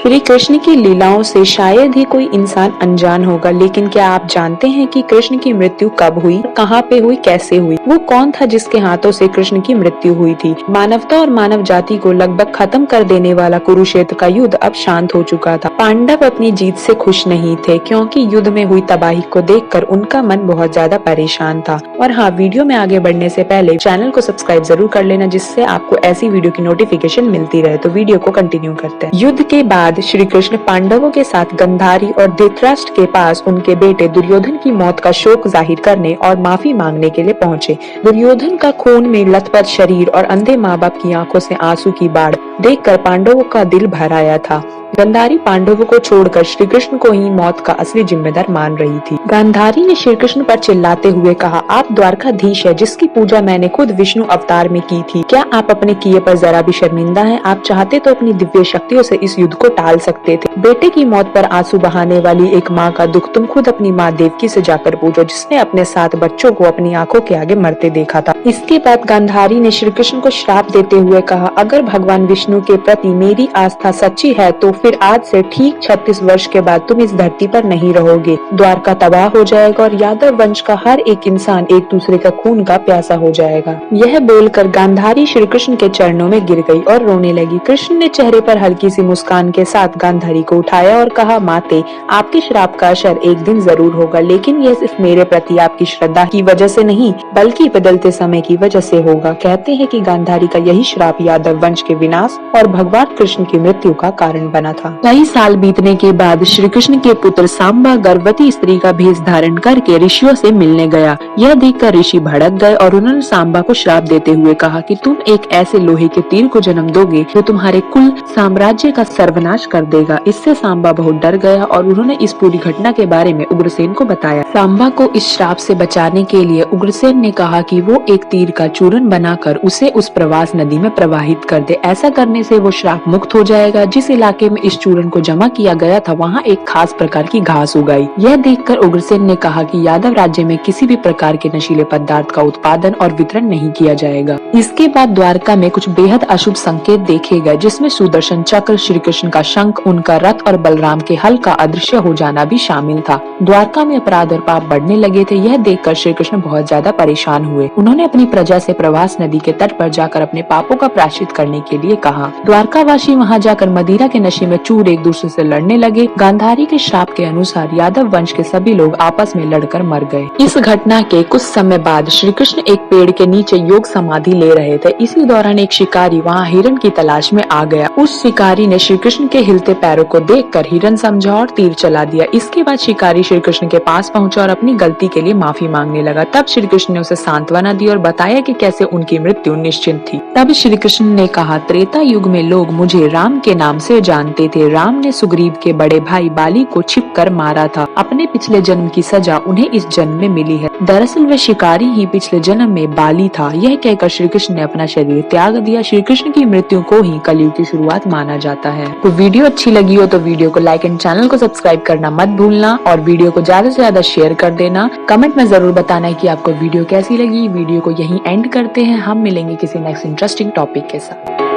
श्री कृष्ण की लीलाओं से शायद ही कोई इंसान अनजान होगा, लेकिन क्या आप जानते हैं कि कृष्ण की मृत्यु कब हुई, कहाँ पे हुई, कैसे हुई? वो कौन था जिसके हाथों से कृष्ण की मृत्यु हुई थी? मानवता और मानव जाति को लगभग खत्म कर देने वाला कुरुक्षेत्र का युद्ध अब शांत हो चुका था। पांडव अपनी जीत से खुश नहीं थे, क्योंकि युद्ध में हुई तबाही को देखकर उनका मन बहुत ज्यादा परेशान था। और हाँ, वीडियो में आगे बढ़ने से पहले चैनल को सब्सक्राइब जरूर कर लेना, जिससे आपको ऐसी वीडियो की नोटिफिकेशन मिलती रहे। तो वीडियो को कंटिन्यू करते हैं। युद्ध के बाद श्री कृष्ण पांडवों के साथ गांधारी और धृतराष्ट्र के पास उनके बेटे दुर्योधन की मौत का शोक जाहिर करने और माफी मांगने के लिए पहुंचे। दुर्योधन का खून में लथपथ शरीर और अंधे माँ बाप की आंखों से आंसू की बाढ़ देखकर पांडवों का दिल भर आया था। गांधारी पांडवों को छोड़कर श्री कृष्ण को ही मौत का असली जिम्मेदार मान रही थी। गांधारी ने श्री कृष्ण पर चिल्लाते हुए कहा, आप द्वारकाधीश है जिसकी पूजा मैंने खुद विष्णु अवतार में की थी। क्या आप अपने किए पर जरा भी शर्मिंदा हैं? आप चाहते तो अपनी दिव्य शक्तियों से इस युद्ध को टाल सकते थे। बेटे की मौत पर आंसू बहाने वाली एक माँ का दुख तुम खुद अपनी माँ देवकी से जाकर पूछो, जिसने अपने 7 बच्चों को अपनी आंखों के आगे मरते देखा था। इसके बाद गांधारी ने श्री कृष्ण को श्राप देते हुए कहा, अगर भगवान विष्णु के प्रति मेरी आस्था सच्ची है तो फिर आज से ठीक 36 वर्ष के बाद तुम इस धरती पर नहीं रहोगे। द्वारका तबाह हो जाएगा और यादव वंश का हर एक इंसान एक दूसरे का खून का प्यासा हो जाएगा। यह बोलकर गांधारी श्री कृष्ण के चरणों में गिर गई और रोने लगी। कृष्ण ने चेहरे पर हल्की सी मुस्कान के साथ गांधारी को उठाया और कहा, माते, आपके श्राप का असर एक दिन जरूर होगा, लेकिन यह सिर्फ मेरे प्रति आपकी श्रद्धा की वजह से नहीं, बल्कि बदलते समय की वजह से होगा। कहते हैं कि गांधारी का यही श्राप यादव वंश के विनाश और भगवान कृष्ण की मृत्यु का कारण बना था। कई साल बीतने के बाद श्री कृष्ण के पुत्र सांबा गर्भवती स्त्री का भेष धारण करके ऋषियों से मिलने गया। यह देखकर ऋषि भड़क गए और उन्होंने सांबा को श्राप देते हुए कहा कि तुम एक ऐसे लोहे के तीर को जन्म दोगे जो तुम्हारे कुल साम्राज्य का सर्वनाश कर देगा। इससे सांबा बहुत डर गया और उन्होंने इस पूरी घटना के बारे में उग्रसेन को बताया। सांबा को इस श्राप से बचाने के लिए उग्रसेन ने कहा कि वो एक तीर का चूर्ण बनाकर उसे उस प्रवास नदी में प्रवाहित कर दे। ऐसा करने से वो श्राप मुक्त हो जाएगा। जिस इलाके में इस चूर्ण को जमा किया गया था वहाँ एक खास प्रकार की घास उगाई। यह देखकर उग्रसेन ने कहा कि यादव राज्य में किसी भी प्रकार के नशीले पदार्थ का उत्पादन और वितरण नहीं किया जाएगा। इसके बाद द्वारका में कुछ बेहद अशुभ संकेत देखे गए, जिसमें सुदर्शन चक्र, श्री कृष्ण का शंख, उनका रथ और बलराम के हल का अदृश्य हो जाना भी शामिल था। द्वारका में अपराध और पाप बढ़ने लगे थे। यह देखकर श्री कृष्ण बहुत ज्यादा परेशान हुए। उन्होंने अपनी प्रजा से प्रवास नदी के तट पर जाकर अपने पापों का प्रायश्चित करने के लिए कहा। द्वारकावासी वहाँ जाकर मदिरा के नशे में चूर एक दूसरे से लड़ने लगे। गांधारी के श्राप के अनुसार यादव वंश के सभी लोग आपस में लड़कर मर गए। इस घटना के कुछ समय बाद श्री कृष्ण एक पेड़ के नीचे योग समाधि ले रहे थे। इसी दौरान एक शिकारी वहाँ हिरण की तलाश में आ गया। उस शिकारी ने श्री कृष्ण के हिलते पैरों को देखकर हिरण समझा और तीर चला दिया। इसके बाद शिकारी श्री कृष्ण के पास पहुंचा और अपनी गलती के लिए माफी मांगने लगा। तब श्री कृष्ण ने उसे सांत्वना दी और बताया कि कैसे उनकी मृत्यु निश्चित थी। तब श्री कृष्ण ने कहा, त्रेता युग में लोग मुझे राम के नाम से जानते थे। राम ने सुग्रीव के बड़े भाई बाली को छिपकर मारा था। अपने पिछले जन्म की सजा उन्हें इस जन्म में मिली है। दरअसल वे शिकारी ही पिछले जन्म में बाली था। यह कहकर श्री कृष्ण ने अपना शरीर त्याग दिया। श्री कृष्ण की मृत्यु को ही कलयुग की शुरुआत माना जाता है। तो वीडियो अच्छी लगी हो तो वीडियो को लाइक एंड चैनल को सब्सक्राइब करना मत भूलना और वीडियो को ज्यादा से ज्यादा शेयर कर देना। कमेंट में जरूर बताना कि आपको वीडियो कैसी लगी। वीडियो को यहीं एंड करते हैं। हम मिलेंगे किसी नेक्स्ट इंटरेस्टिंग टॉपिक के साथ।